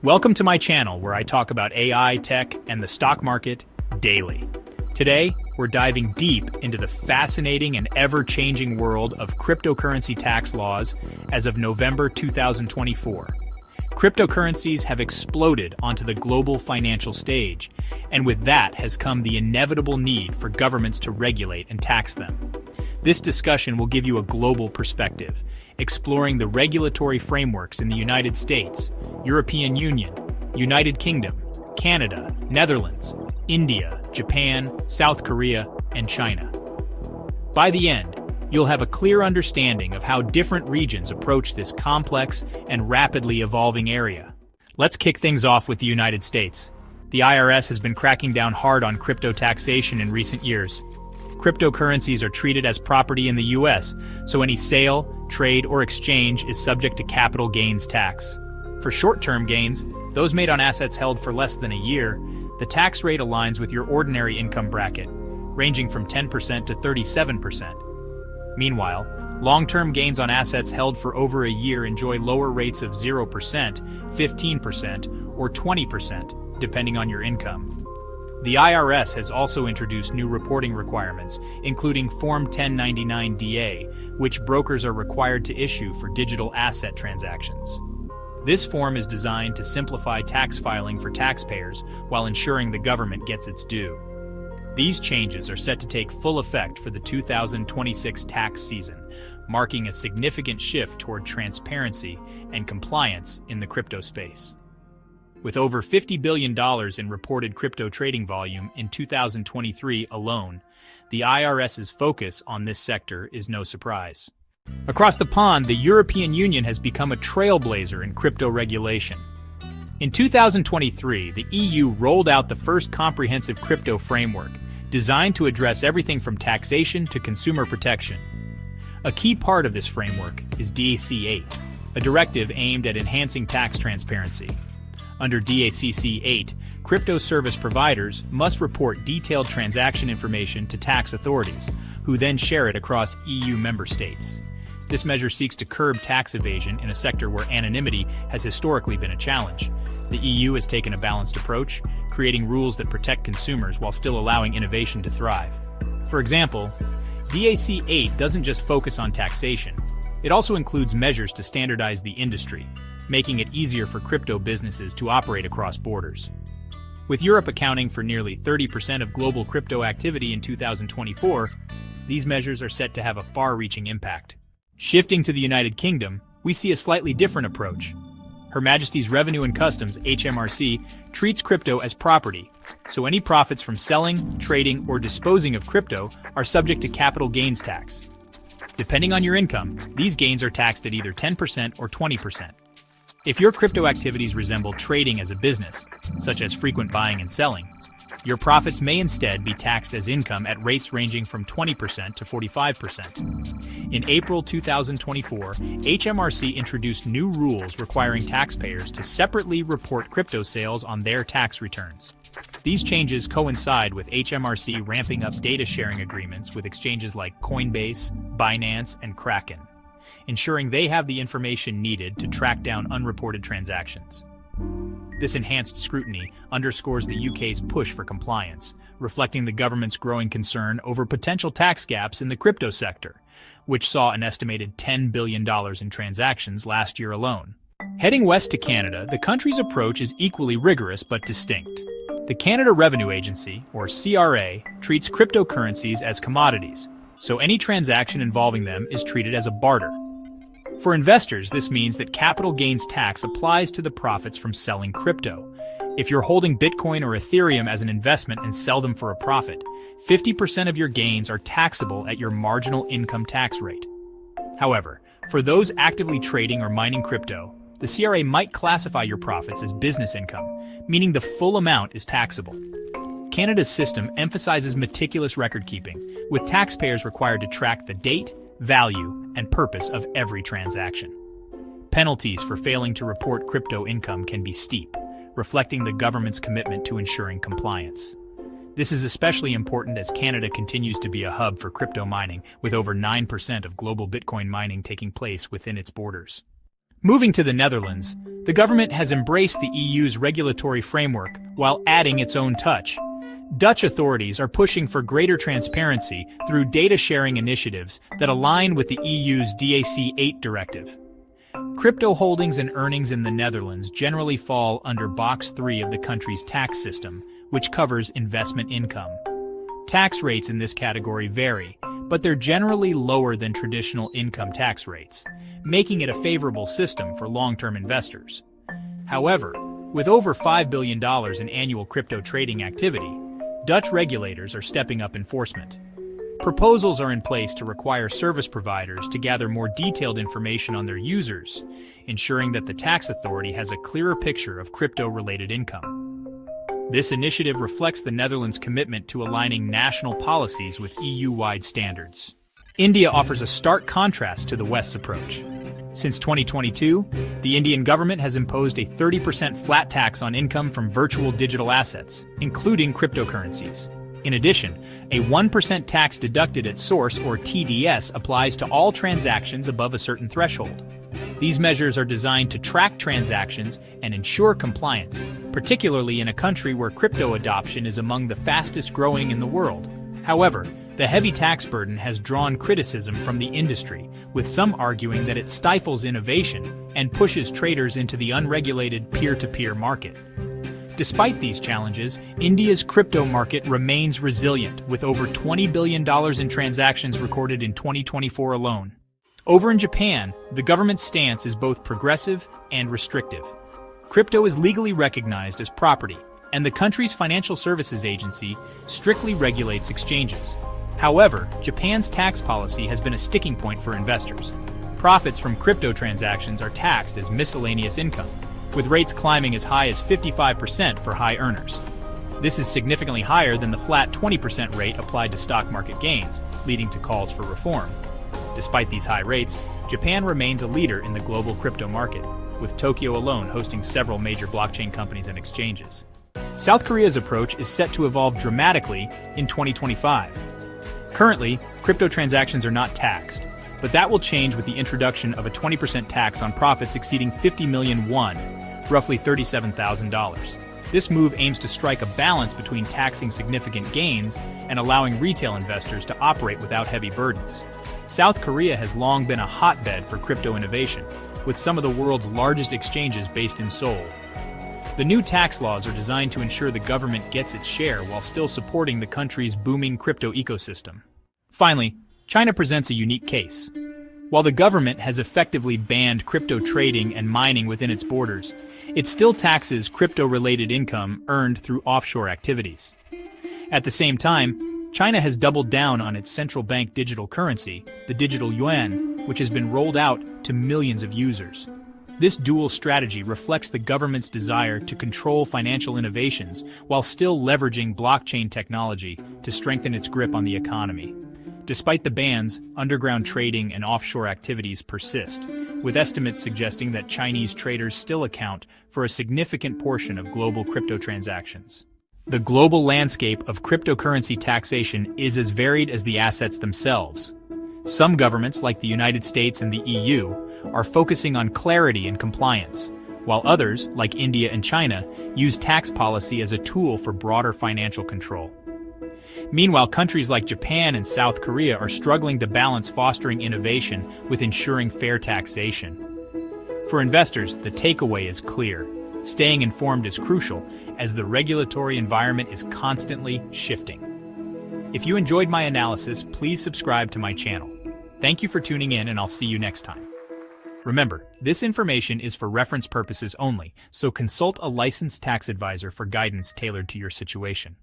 Welcome to my channel where I talk about AI, tech, and the stock market daily. Today, we're diving deep into the fascinating and ever-changing world of cryptocurrency tax laws as of November 2024. Cryptocurrencies have exploded onto the global financial stage, and with that has come the inevitable need for governments to regulate and tax them. This discussion will give you a global perspective, exploring the regulatory frameworks in the United States, European Union, United Kingdom, Canada, Netherlands, India, Japan, South Korea, and China. By the end, you'll have a clear understanding of how different regions approach this complex and rapidly evolving area. Let's kick things off with the United States. The IRS has been cracking down hard on crypto taxation in recent years. Cryptocurrencies are treated as property in the US, so any sale, trade, or exchange is subject to capital gains tax. For short-term gains, those made on assets held for less than a year, the tax rate aligns with your ordinary income bracket, ranging from 10% to 37%. Meanwhile, long-term gains on assets held for over a year enjoy lower rates of 0%, 15%, or 20%, depending on your income. The IRS has also introduced new reporting requirements, including Form 1099-DA, which brokers are required to issue for digital asset transactions. This form is designed to simplify tax filing for taxpayers while ensuring the government gets its due. These changes are set to take full effect for the 2026 tax season, marking a significant shift toward transparency and compliance in the crypto space. With over $50 billion in reported crypto trading volume in 2023 alone, the IRS's focus on this sector is no surprise. Across the pond, the European Union has become a trailblazer in crypto regulation. In 2023, the EU rolled out the first comprehensive crypto framework, designed to address everything from taxation to consumer protection. A key part of this framework is DAC 8, a directive aimed at enhancing tax transparency. Under DACC 8, crypto service providers must report detailed transaction information to tax authorities, who then share it across EU member states. This measure seeks to curb tax evasion in a sector where anonymity has historically been a challenge. The EU has taken a balanced approach, creating rules that protect consumers while still allowing innovation to thrive. For example, DAC 8 doesn't just focus on taxation. It also includes measures to standardize the industry, making it easier for crypto businesses to operate across borders. With Europe accounting for nearly 30% of global crypto activity in 2024, these measures are set to have a far-reaching impact. Shifting to the United Kingdom, we see a slightly different approach. Her Majesty's Revenue and Customs, HMRC, treats crypto as property, so any profits from selling, trading, or disposing of crypto are subject to capital gains tax. Depending on your income, these gains are taxed at either 10% or 20%. If your crypto activities resemble trading as a business, such as frequent buying and selling, your profits may instead be taxed as income at rates ranging from 20% to 45%. In April 2024, HMRC introduced new rules requiring taxpayers to separately report crypto sales on their tax returns. These changes coincide with HMRC ramping up data sharing agreements with exchanges like Coinbase, Binance, and Kraken, ensuring they have the information needed to track down unreported transactions. This enhanced scrutiny underscores the UK's push for compliance, reflecting the government's growing concern over potential tax gaps in the crypto sector, which saw an estimated $10 billion in transactions last year alone. Heading west to Canada, the country's approach is equally rigorous but distinct. The Canada Revenue Agency, or CRA, treats cryptocurrencies as commodities, so any transaction involving them is treated as a barter. For investors, this means that capital gains tax applies to the profits from selling crypto. If you're holding Bitcoin or Ethereum as an investment and sell them for a profit, 50% of your gains are taxable at your marginal income tax rate. However, for those actively trading or mining crypto, the CRA might classify your profits as business income, meaning the full amount is taxable. Canada's system emphasizes meticulous record-keeping, with taxpayers required to track the date, value, and purpose of every transaction. Penalties for failing to report crypto income can be steep, reflecting the government's commitment to ensuring compliance. This is especially important as Canada continues to be a hub for crypto mining, with over 9% of global Bitcoin mining taking place within its borders. Moving to the Netherlands, the government has embraced the EU's regulatory framework while adding its own touch. Dutch authorities are pushing for greater transparency through data-sharing initiatives that align with the EU's DAC 8 directive. Crypto holdings and earnings in the Netherlands generally fall under Box 3 of the country's tax system, which covers investment income. Tax rates in this category vary, but they're generally lower than traditional income tax rates, making it a favorable system for long-term investors. However, with over $5 billion in annual crypto trading activity, Dutch regulators are stepping up enforcement. Proposals are in place to require service providers to gather more detailed information on their users, ensuring that the tax authority has a clearer picture of crypto-related income. This initiative reflects the Netherlands' commitment to aligning national policies with EU-wide standards. India offers a stark contrast to the West's approach. Since 2022, the Indian government has imposed a 30% flat tax on income from virtual digital assets, including cryptocurrencies. In addition, a 1% tax deducted at source, or TDS, applies to all transactions above a certain threshold. These measures are designed to track transactions and ensure compliance, particularly in a country where crypto adoption is among the fastest growing in the world. However, the heavy tax burden has drawn criticism from the industry, with some arguing that it stifles innovation and pushes traders into the unregulated peer-to-peer market. Despite these challenges, India's crypto market remains resilient, with over $20 billion in transactions recorded in 2024 alone. Over in Japan, the government's stance is both progressive and restrictive. Crypto is legally recognized as property, and the country's financial services agency strictly regulates exchanges. However, Japan's tax policy has been a sticking point for investors. Profits from crypto transactions are taxed as miscellaneous income, with rates climbing as high as 55% for high earners. This is significantly higher than the flat 20% rate applied to stock market gains, leading to calls for reform. Despite these high rates, Japan remains a leader in the global crypto market, with Tokyo alone hosting several major blockchain companies and exchanges. South Korea's approach is set to evolve dramatically in 2025. Currently, crypto transactions are not taxed, but that will change with the introduction of a 20% tax on profits exceeding 50 million won, roughly $37,000. This move aims to strike a balance between taxing significant gains and allowing retail investors to operate without heavy burdens. South Korea has long been a hotbed for crypto innovation, with some of the world's largest exchanges based in Seoul. The new tax laws are designed to ensure the government gets its share while still supporting the country's booming crypto ecosystem. Finally, China presents a unique case. While the government has effectively banned crypto trading and mining within its borders, it still taxes crypto-related income earned through offshore activities. At the same time, China has doubled down on its central bank digital currency, the digital yuan, which has been rolled out to millions of users. This dual strategy reflects the government's desire to control financial innovations while still leveraging blockchain technology to strengthen its grip on the economy. Despite the bans, underground trading and offshore activities persist, with estimates suggesting that Chinese traders still account for a significant portion of global crypto transactions. The global landscape of cryptocurrency taxation is as varied as the assets themselves. Some governments, like the United States and the EU, are focusing on clarity and compliance, while others, like India and China, use tax policy as a tool for broader financial control. Meanwhile, countries like Japan and South Korea are struggling to balance fostering innovation with ensuring fair taxation. For investors, the takeaway is clear. Staying informed is crucial, as the regulatory environment is constantly shifting. If you enjoyed my analysis, please subscribe to my channel. Thank you for tuning in, and I'll see you next time. Remember, this information is for reference purposes only, so consult a licensed tax advisor for guidance tailored to your situation.